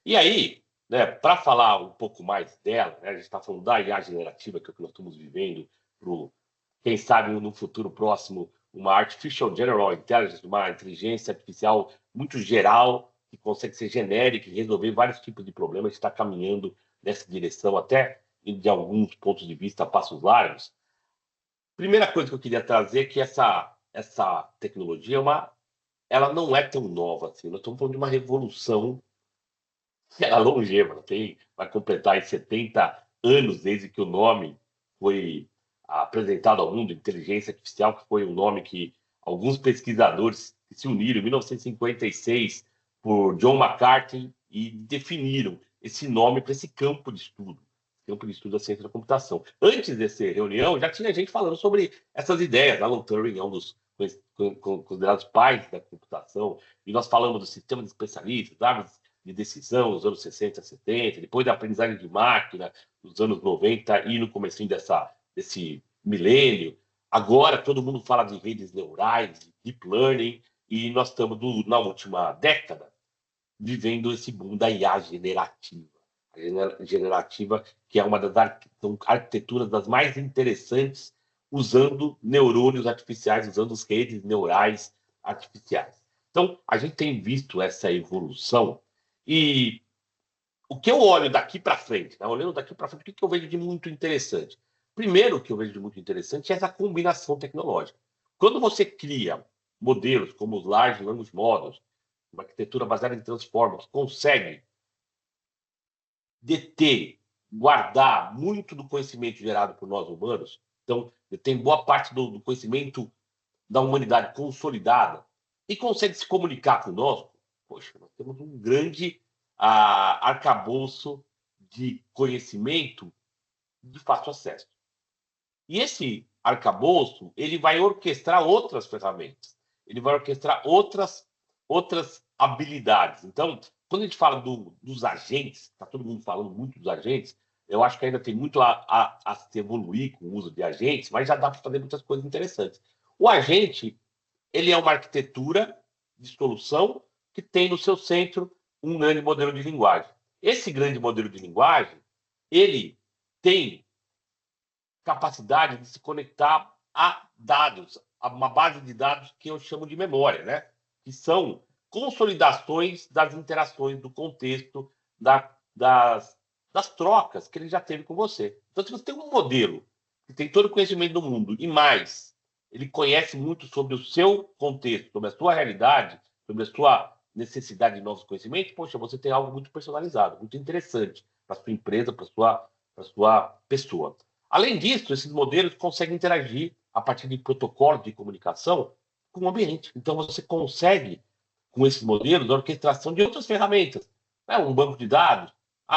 E aí, né, para falar um pouco mais dela, né, a gente está falando da IA generativa, que é o que nós estamos vivendo, pro, quem sabe no futuro próximo, uma Artificial General Intelligence, uma inteligência artificial muito geral, que consegue ser genérica e resolver vários tipos de problemas, está caminhando nessa direção, até de alguns pontos de vista, a passos largos. Primeira coisa que eu queria trazer é que essa tecnologia ela não é tão nova assim. Nós estamos falando de uma revolução, ela é longeva, vai completar em 70 anos desde que o nome foi apresentado ao mundo, inteligência artificial, que foi um nome que alguns pesquisadores se uniram em 1956 por John McCarthy e definiram esse nome para esse campo de estudo da ciência da computação. Antes dessa reunião, já tinha gente falando sobre essas ideias. Alan Turing é um dos considerados pais da computação, e nós falamos do sistema de especialistas, árvores de decisão nos anos 60, 70, depois da aprendizagem de máquina nos anos 90 e no comecinho desse milênio. Agora todo mundo fala de redes neurais, de deep learning, e nós estamos na última década vivendo esse boom da IA generativa. A generativa, que é uma das arquiteturas das mais interessantes, usando neurônios artificiais, usando as redes neurais artificiais. Então, a gente tem visto essa evolução e o que eu olho daqui para frente, né? Olhando daqui para frente, o que eu vejo de muito interessante? Primeiro, o que eu vejo de muito interessante é essa combinação tecnológica. Quando você cria modelos como os Large Language Models, uma arquitetura baseada em transformers, que consegue deter, guardar muito do conhecimento gerado por nós humanos, então tem boa parte do conhecimento da humanidade consolidada e consegue se comunicar conosco, poxa, nós temos um grande arcabouço de conhecimento de fácil acesso. E esse arcabouço, ele vai orquestrar outras ferramentas, ele vai orquestrar outras habilidades. Então, quando a gente fala dos agentes, está todo mundo falando muito dos agentes, eu acho que ainda tem muito a se evoluir com o uso de agentes, mas já dá para fazer muitas coisas interessantes. O agente, ele é uma arquitetura de solução que tem no seu centro um grande modelo de linguagem. Esse grande modelo de linguagem, ele tem capacidade de se conectar a dados, a uma base de dados que eu chamo de memória, né? Que são consolidações das interações, do contexto, das trocas que ele já teve com você. Então, se você tem um modelo que tem todo o conhecimento do mundo e mais, ele conhece muito sobre o seu contexto, sobre a sua realidade, sobre a sua necessidade de novos conhecimentos, poxa, você tem algo muito personalizado, muito interessante para a sua empresa, para sua pessoa. Além disso, esses modelos conseguem interagir a partir de protocolos de comunicação com o ambiente. Então, você consegue, com esses modelos, a orquestração de outras ferramentas. Né? Um banco de dados,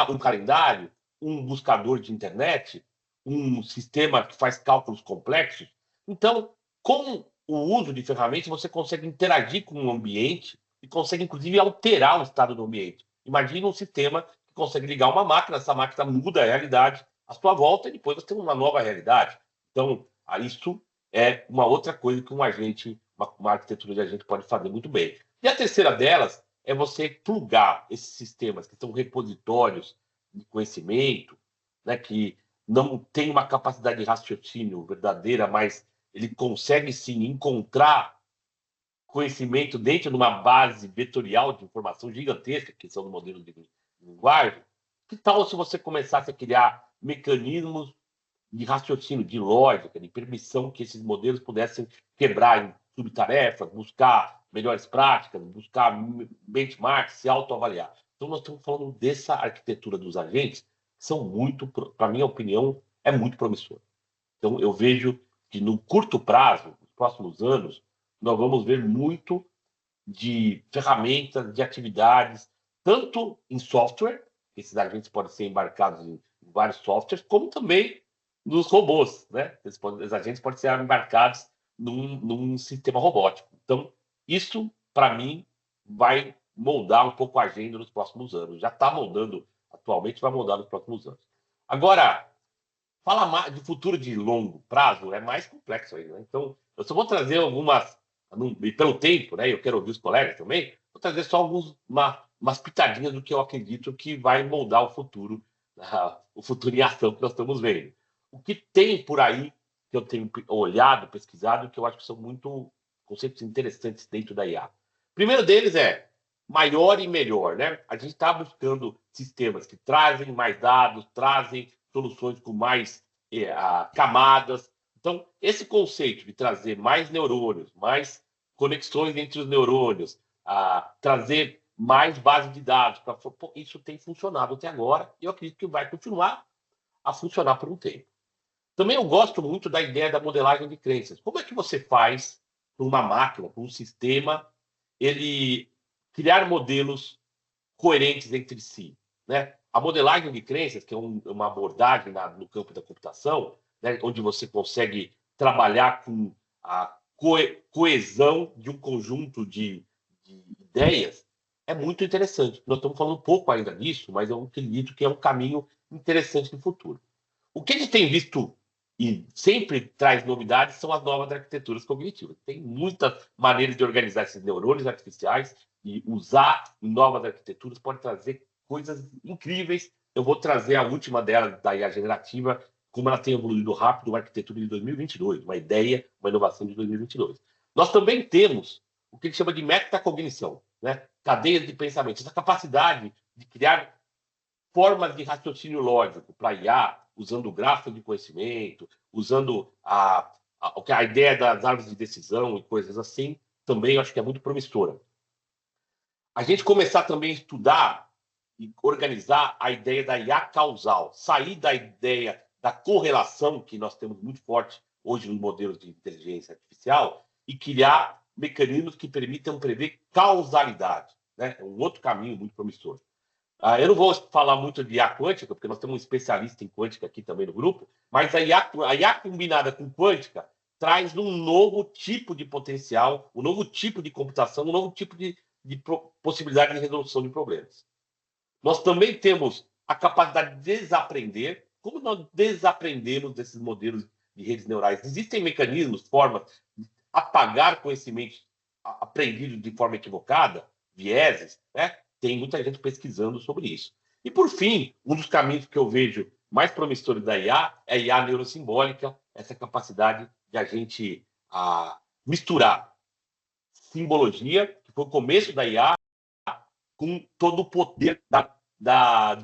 um calendário, um buscador de internet, um sistema que faz cálculos complexos. Então, com o uso de ferramentas, você consegue interagir com o ambiente e consegue, inclusive, alterar o estado do ambiente. Imagina um sistema que consegue ligar uma máquina, essa máquina muda a realidade à sua volta e depois você tem uma nova realidade. Então, isso é uma outra coisa que um agente, uma arquitetura de agente pode fazer muito bem. E a terceira delas é você plugar esses sistemas que são repositórios de conhecimento, né, que não tem uma capacidade de raciocínio verdadeira, mas ele consegue sim encontrar conhecimento dentro de uma base vetorial de informação gigantesca, que são os modelos de linguagem. Que tal se você começasse a criar mecanismos de raciocínio, de lógica, de permissão que esses modelos pudessem quebrar em subtarefas, buscar melhores práticas, buscar benchmarks, se autoavaliar. Então, nós estamos falando dessa arquitetura dos agentes, que são muito, para minha opinião, é muito promissora. Então, eu vejo que no curto prazo, nos próximos anos, nós vamos ver muito de ferramentas, de atividades, tanto em software, esses agentes podem ser embarcados em vários softwares, como também nos robôs, né? Esses agentes podem ser embarcados num sistema robótico. Então, isso, para mim, vai moldar um pouco a agenda nos próximos anos. Já está moldando atualmente, vai moldar nos próximos anos. Agora, falar mais de futuro de longo prazo é mais complexo aí, né? Então, eu só vou trazer algumas, e pelo tempo, né? Eu quero ouvir os colegas também, vou trazer só umas pitadinhas do que eu acredito que vai moldar o futuro em ação que nós estamos vendo. O que tem por aí, que eu tenho olhado, pesquisado, que eu acho que são muito conceitos interessantes dentro da IA. O primeiro deles é maior e melhor, né? A gente está buscando sistemas que trazem mais dados, trazem soluções com mais camadas. Então, esse conceito de trazer mais neurônios, mais conexões entre os neurônios, trazer mais base de dados, isso tem funcionado até agora e eu acredito que vai continuar a funcionar por um tempo. Também eu gosto muito da ideia da modelagem de crenças. Como é que você faz para uma máquina, para um sistema, ele criar modelos coerentes entre si, né? A modelagem de crenças, que é uma abordagem no campo da computação, né, onde você consegue trabalhar com a coesão de um conjunto de ideias, é muito interessante. Nós estamos falando um pouco ainda disso, mas eu acredito que é um caminho interessante no futuro. O que a gente tem visto e sempre traz novidades são as novas arquiteturas cognitivas. Tem muitas maneiras de organizar esses neurônios artificiais e usar novas arquiteturas pode trazer coisas incríveis. Eu vou trazer a última delas, da IA generativa, como ela tem evoluído rápido, uma arquitetura de 2022, uma ideia, uma inovação de 2022. Nós também temos o que ele chama de metacognição, né? Cadeias de pensamento, essa capacidade de criar formas de raciocínio lógico para IA, usando o gráfico de conhecimento, usando a ideia das árvores de decisão e coisas assim, também eu acho que é muito promissora. A gente começar também a estudar e organizar a ideia da IA causal, sair da ideia da correlação, que nós temos muito forte hoje nos modelos de inteligência artificial, e criar mecanismos que permitam prever causalidade, né? É um outro caminho muito promissor. Eu não vou falar muito de IA quântica, porque nós temos um especialista em quântica aqui também no grupo, mas a IA combinada com quântica traz um novo tipo de potencial, um novo tipo de computação, um novo tipo de possibilidade de resolução de problemas. Nós também temos a capacidade de desaprender. Como nós desaprendemos desses modelos de redes neurais? Existem mecanismos, formas de apagar conhecimentos aprendidos de forma equivocada, vieses, né? Tem muita gente pesquisando sobre isso. E, por fim, um dos caminhos que eu vejo mais promissores da IA é a IA neurosimbólica, essa capacidade de a gente misturar simbologia, que foi o começo da IA, com todo o poder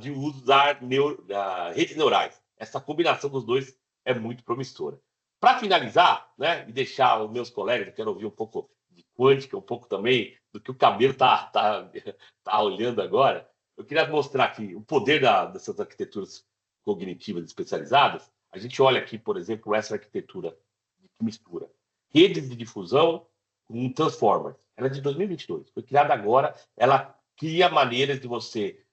de uso das redes neurais. Essa combinação dos dois é muito promissora. Para finalizar, né, e deixar os meus colegas, eu quero ouvir um pouco de quântica, um pouco também do que o Camilo tá olhando agora, eu queria mostrar aqui o poder dessas arquiteturas cognitivas especializadas. A gente olha aqui, por exemplo, essa arquitetura que mistura redes de difusão com um transformer. Ela é de 2022, foi criada agora. Ela cria maneiras de você,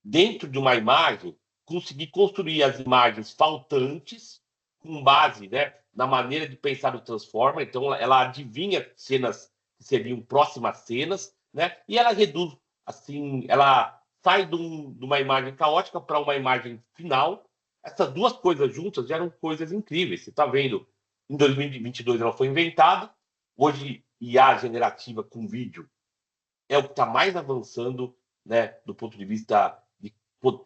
dentro de uma imagem, conseguir construir as imagens faltantes com base, né, na maneira de pensar o transformer. Então, ela adivinha cenas que seriam próximas cenas, né, e ela reduz, assim, ela sai de uma imagem caótica para uma imagem final. Essas duas coisas juntas geram coisas incríveis. Você está vendo, em 2022 ela foi inventada, hoje IA generativa com vídeo é o que está mais avançando, né, do ponto de vista de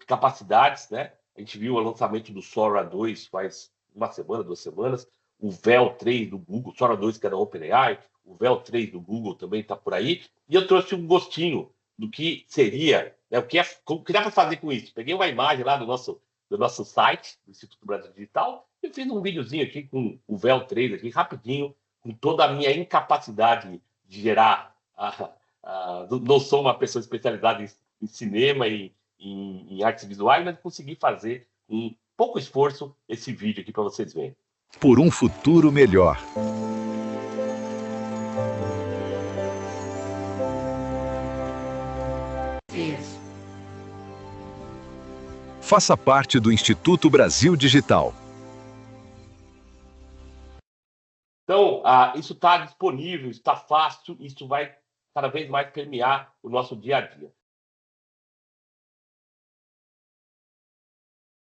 capacidades, né? A gente viu o lançamento do Sora 2 faz uma semana, 2 semanas, o Veo 3 do Google, Sora 2 que era OpenAI, o Veo 3 do Google também está por aí, e eu trouxe um gostinho do que seria, né, o que dá para fazer com isso. Peguei uma imagem lá do nosso site, do Instituto Brasil Digital, e fiz um videozinho aqui com o Veo 3 aqui, rapidinho, com toda a minha incapacidade de gerar não sou uma pessoa especializada em cinema e em artes visuais, mas consegui fazer com pouco esforço esse vídeo aqui para vocês verem. Por um futuro melhor. Faça parte do Instituto Brasil Digital. Então, isso está disponível, está fácil, isso vai cada vez mais permear o nosso dia a dia.